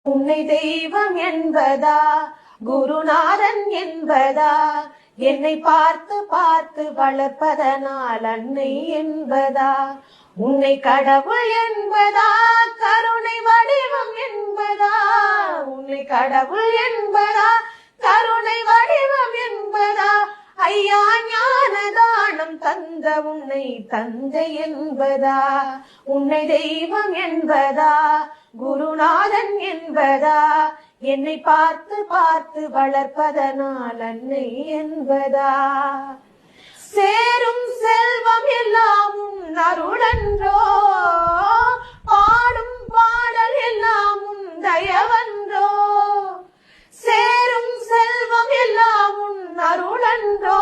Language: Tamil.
உன்னை தெய்வம் என்பதா, குருநாதன் என்பதா, என்னை பார்த்து பார்த்து வளர்ப்பதனால் அன்னை என்பதா, உன்னை கடவுள் என்பதா, கருணை வடிவம் என்பதா, உன்னை கடவுள் என்பதா, கருணை வடிவம் என்பதா, ஐயா ஞான தானம் தந்த உன்னை தந்தை என்பதா, உன்னை தெய்வம் என்பதா, குருநாதன் என்பதா, என்னை பார்த்து பார்த்து வளர்ப்பதனால் அன்னை என்பதா, சேரும் செல்வம் எல்லாம் உன் அருளன்றோ, பாடும் பாடல் எல்லாம் உன் தயவன்றோ, சேரும் செல்வம் எல்லாம் உன் அருளன்றோ,